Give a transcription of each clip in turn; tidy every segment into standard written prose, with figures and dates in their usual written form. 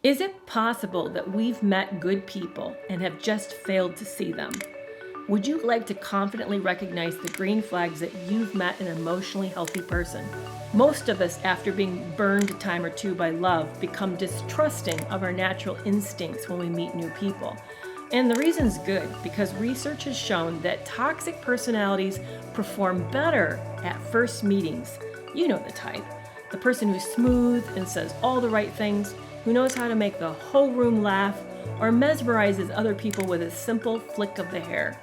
Is it possible that we've met good people and have just failed to see them? Would you like to confidently recognize the green flags that you've met an emotionally healthy person? Most of us, after being burned a time or two by love, become distrusting of our natural instincts when we meet new people. And the reason's good, because research has shown that toxic personalities perform better at first meetings. You know the type. The person who's smooth and says all the right things, who knows how to make the whole room laugh, or mesmerizes other people with a simple flick of the hair.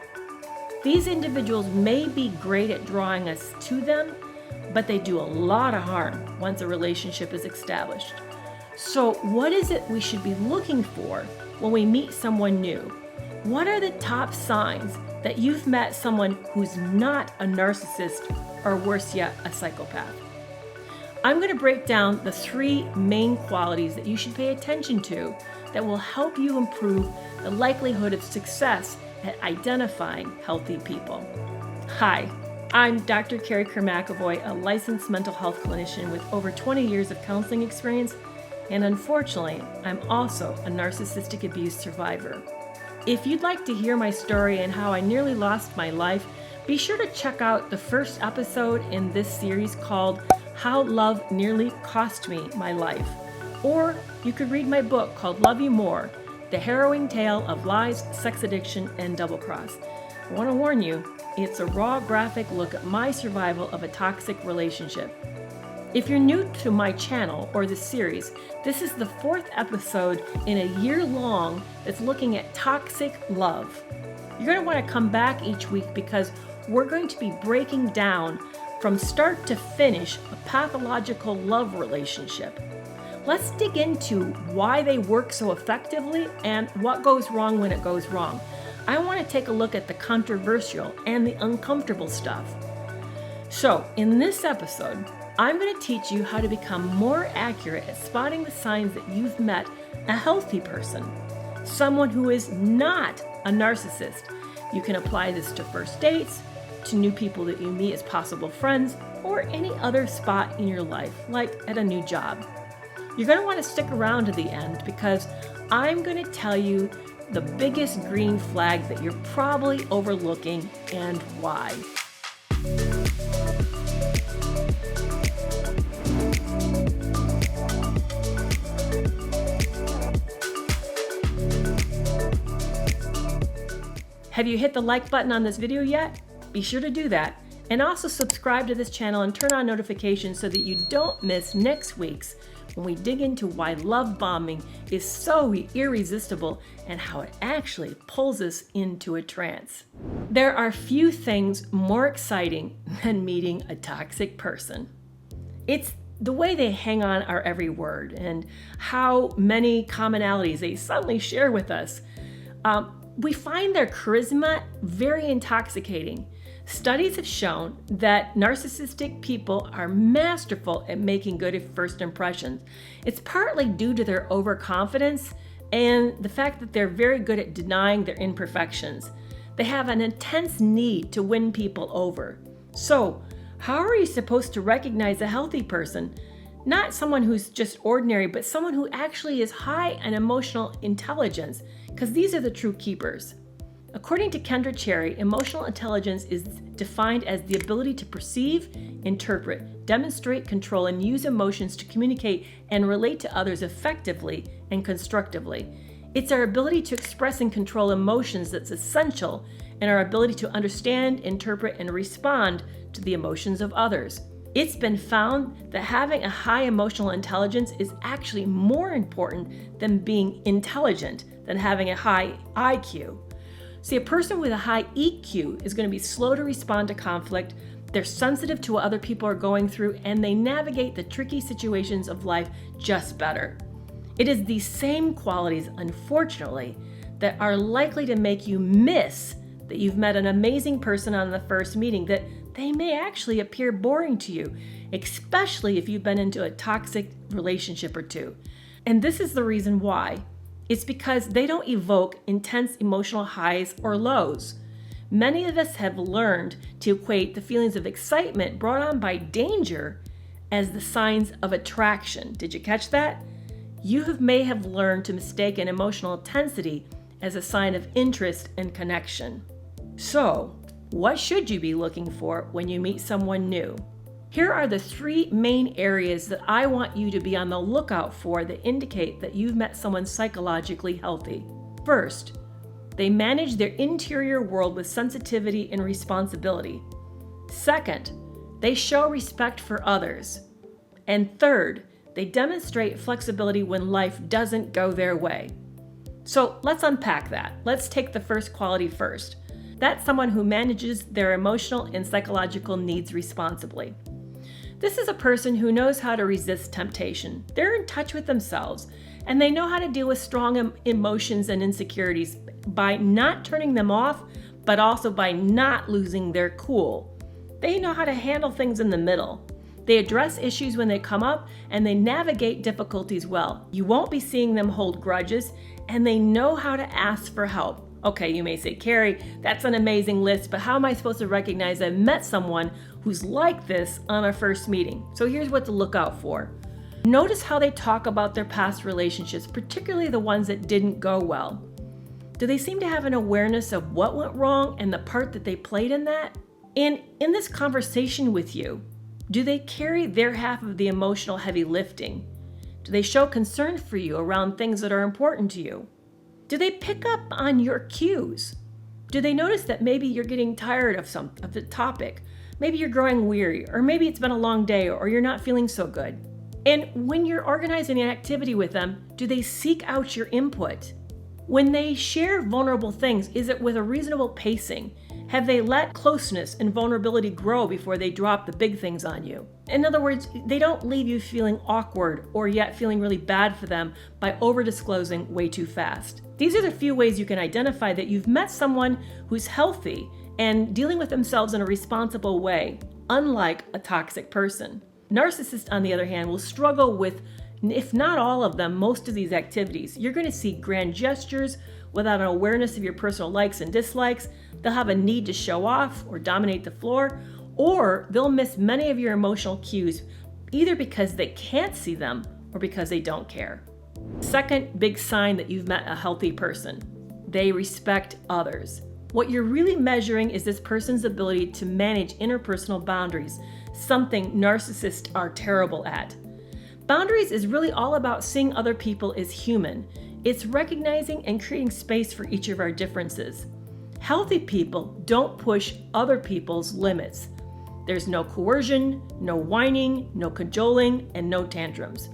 These individuals may be great at drawing us to them, but they do a lot of harm once a relationship is established. So what is it we should be looking for when we meet someone new? What are the top signs that you've met someone who's not a narcissist, or worse yet, a psychopath? I'm going to break down the 3 main qualities that you should pay attention to that will help you improve the likelihood of success at identifying healthy people. Hi, I'm Dr. Kerry Kerr McAvoy, a licensed mental health clinician with over 20 years of counseling experience, and unfortunately, I'm also a narcissistic abuse survivor. If you'd like to hear my story and how I nearly lost my life, be sure to check out the first episode in this series called How Love Nearly Cost Me My Life. Or you could read my book called Love You More, The Harrowing Tale of Lies, Sex Addiction, and Double Cross. I want to warn you, it's a raw, graphic look at my survival of a toxic relationship. If you're new to my channel or this series, this is the 4th episode in a year long that's looking at toxic love. You're going to want to come back each week because we're going to be breaking down from start to finish a pathological love relationship. Let's dig into why they work so effectively and what goes wrong when it goes wrong. I want to take a look at the controversial and the uncomfortable stuff. So, in this episode, I'm going to teach you how to become more accurate at spotting the signs that you've met a healthy person, someone who is not a narcissist. You can apply this to first dates, to new people that you meet as possible friends, or any other spot in your life, like at a new job. You're going to want to stick around to the end because I'm going to tell you the biggest green flag that you're probably overlooking and why. Have you hit the like button on this video yet? Be sure to do that. And also subscribe to this channel and turn on notifications so that you don't miss next week's when we dig into why love bombing is so irresistible and how it actually pulls us into a trance. There are few things more exciting than meeting a toxic person. It's the way they hang on our every word and how many commonalities they suddenly share with us. We find their charisma very intoxicating. Studies have shown that narcissistic people are masterful at making good first impressions. It's partly due to their overconfidence and the fact that they're very good at denying their imperfections. They have an intense need to win people over. So, how are you supposed to recognize a healthy person? Not someone who's just ordinary, but someone who actually is high in emotional intelligence, because these are the true keepers. According to Kendra Cherry, emotional intelligence is defined as the ability to perceive, interpret, demonstrate, control, and use emotions to communicate and relate to others effectively and constructively. It's our ability to express and control emotions that's essential in our ability to understand, interpret, and respond to the emotions of others. It's been found that having a high emotional intelligence is actually more important than being intelligent than having a high IQ. See, a person with a high EQ is going to be slow to respond to conflict, they're sensitive to what other people are going through, and they navigate the tricky situations of life just better. It is these same qualities, unfortunately, that are likely to make you miss that you've met an amazing person on the first meeting, that they may actually appear boring to you, especially if you've been into a toxic relationship or two. And this is the reason why. It's because they don't evoke intense emotional highs or lows. Many of us have learned to equate the feelings of excitement brought on by danger as the signs of attraction. Did you catch that? may have learned to mistake an emotional intensity as a sign of interest and connection. So, what should you be looking for when you meet someone new? Here are the 3 main areas that I want you to be on the lookout for that indicate that you've met someone psychologically healthy. First, they manage their interior world with sensitivity and responsibility. Second, they show respect for others. And third, they demonstrate flexibility when life doesn't go their way. So let's unpack that. Let's take the first quality first. That's someone who manages their emotional and psychological needs responsibly. This is a person who knows how to resist temptation. They're in touch with themselves, and they know how to deal with strong emotions and insecurities by not turning them off, but also by not losing their cool. They know how to handle things in the middle. They address issues when they come up, and they navigate difficulties well. You won't be seeing them hold grudges, and they know how to ask for help. Okay, you may say, Kerry, that's an amazing list, but how am I supposed to recognize I've met someone who's like this on our first meeting? So here's what to look out for. Notice how they talk about their past relationships, particularly the ones that didn't go well. Do they seem to have an awareness of what went wrong and the part that they played in that? And in this conversation with you, do they carry their half of the emotional heavy lifting? Do they show concern for you around things that are important to you? Do they pick up on your cues? Do they notice that maybe you're getting tired of the topic? Maybe you're growing weary, or maybe it's been a long day, or you're not feeling so good. And when you're organizing an activity with them, do they seek out your input? When they share vulnerable things, is it with a reasonable pacing? Have they let closeness and vulnerability grow before they drop the big things on you? In other words, they don't leave you feeling awkward or yet feeling really bad for them by over-disclosing way too fast. These are the few ways you can identify that you've met someone who's healthy and dealing with themselves in a responsible way, unlike a toxic person. Narcissists, on the other hand, will struggle with, if not all of them, most of these activities. You're going to see grand gestures without an awareness of your personal likes and dislikes. They'll have a need to show off or dominate the floor, or they'll miss many of your emotional cues, either because they can't see them or because they don't care. Second big sign that you've met a healthy person: they respect others. What you're really measuring is this person's ability to manage interpersonal boundaries, something narcissists are terrible at. Boundaries is really all about seeing other people as human. It's recognizing and creating space for each of our differences. Healthy people don't push other people's limits. There's no coercion, no whining, no cajoling, and no tantrums.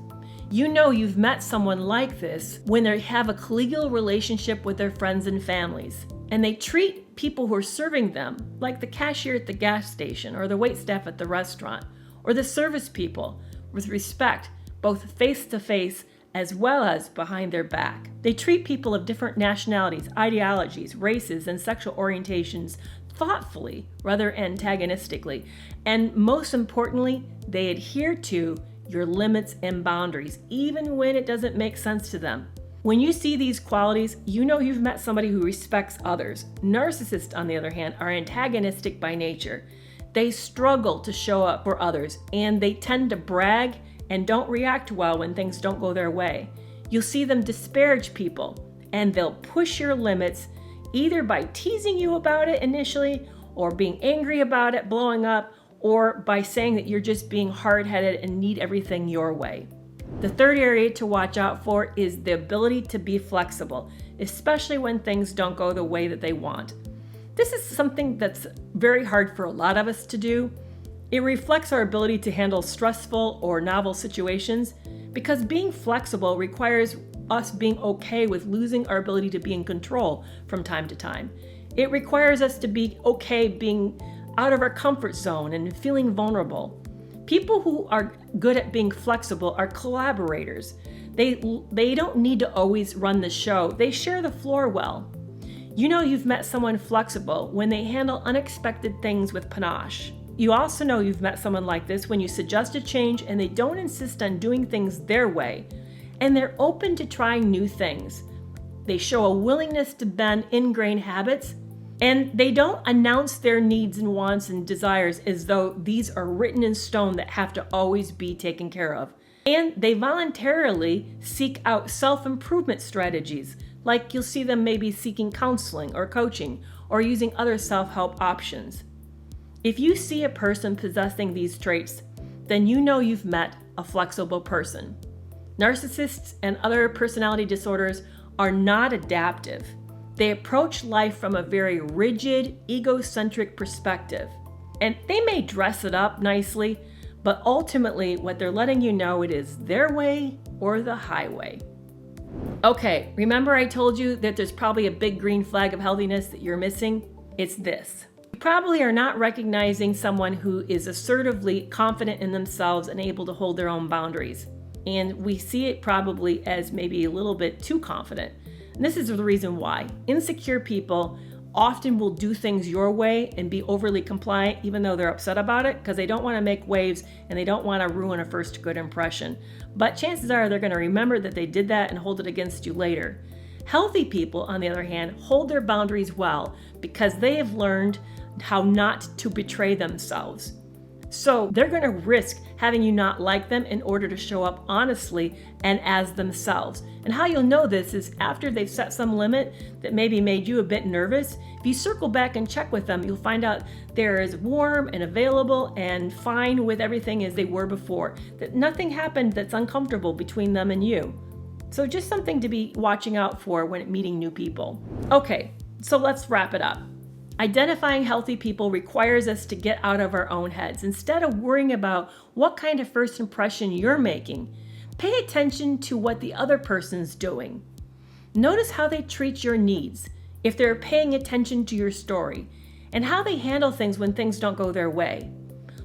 You know you've met someone like this when they have a collegial relationship with their friends and families, and they treat people who are serving them, like the cashier at the gas station or the waitstaff at the restaurant, or the service people, with respect, both face-to-face as well as behind their back. They treat people of different nationalities, ideologies, races, and sexual orientations thoughtfully rather antagonistically. And most importantly, they adhere to your limits and boundaries, even when it doesn't make sense to them. When you see these qualities, you know you've met somebody who respects others. Narcissists, on the other hand, are antagonistic by nature. They struggle to show up for others, and they tend to brag and don't react well when things don't go their way. You'll see them disparage people, and they'll push your limits either by teasing you about it initially, or being angry about it blowing up, or by saying that you're just being hard-headed and need everything your way. The third area to watch out for is the ability to be flexible, especially when things don't go the way that they want. This is something that's very hard for a lot of us to do. It reflects our ability to handle stressful or novel situations, because being flexible requires us being okay with losing our ability to be in control from time to time. It requires us to be okay being out of our comfort zone and feeling vulnerable. People who are good at being flexible are collaborators. They don't need to always run the show. They share the floor well. You know you've met someone flexible when they handle unexpected things with panache. You also know you've met someone like this when you suggest a change and they don't insist on doing things their way, and they're open to trying new things. They show a willingness to bend ingrained habits, and they don't announce their needs and wants and desires as though these are written in stone that have to always be taken care of. And they voluntarily seek out self-improvement strategies, like you'll see them maybe seeking counseling or coaching or using other self-help options. If you see a person possessing these traits, then you know you've met a flexible person. Narcissists and other personality disorders are not adaptive. They approach life from a very rigid, egocentric perspective. And they may dress it up nicely, but ultimately what they're letting you know, it is their way or the highway. Okay, remember I told you that there's probably a big green flag of healthiness that you're missing? It's this. You probably are not recognizing someone who is assertively confident in themselves and able to hold their own boundaries. And we see it probably as maybe a little bit too confident. And this is the reason why. Insecure people often will do things your way and be overly compliant even though they're upset about it, because they don't want to make waves and they don't want to ruin a first good impression. But chances are they're going to remember that they did that and hold it against you later. Healthy people, on the other hand, hold their boundaries well because they have learned how not to betray themselves. So they're going to risk having you not like them in order to show up honestly and as themselves. And how you'll know this is after they've set some limit that maybe made you a bit nervous. If you circle back and check with them, you'll find out they're as warm and available and fine with everything as they were before. That nothing happened that's uncomfortable between them and you. So just something to be watching out for when meeting new people. Okay, so let's wrap it up. Identifying healthy people requires us to get out of our own heads. Instead of worrying about what kind of first impression you're making, pay attention to what the other person's doing. Notice how they treat your needs, if they're paying attention to your story, and how they handle things when things don't go their way.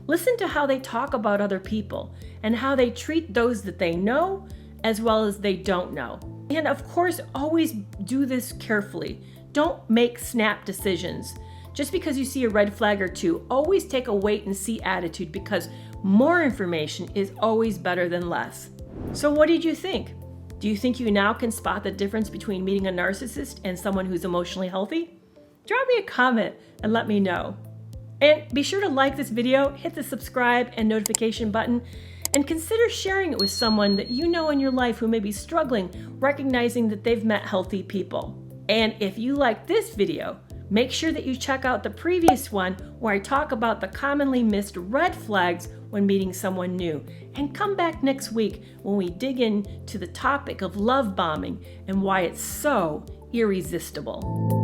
Listen to how they talk about other people and how they treat those that they know as well as they don't know. And of course, always do this carefully. Don't make snap decisions. Just because you see a red flag or two, always take a wait and see attitude, because more information is always better than less. So what did you think? Do you think you now can spot the difference between meeting a narcissist and someone who's emotionally healthy? Drop me a comment and let me know. And be sure to like this video, hit the subscribe and notification button, and consider sharing it with someone that you know in your life who may be struggling, recognizing that they've met healthy people. And if you like this video, make sure that you check out the previous one where I talk about the commonly missed red flags when meeting someone new. And come back next week when we dig into the topic of love bombing and why it's so irresistible.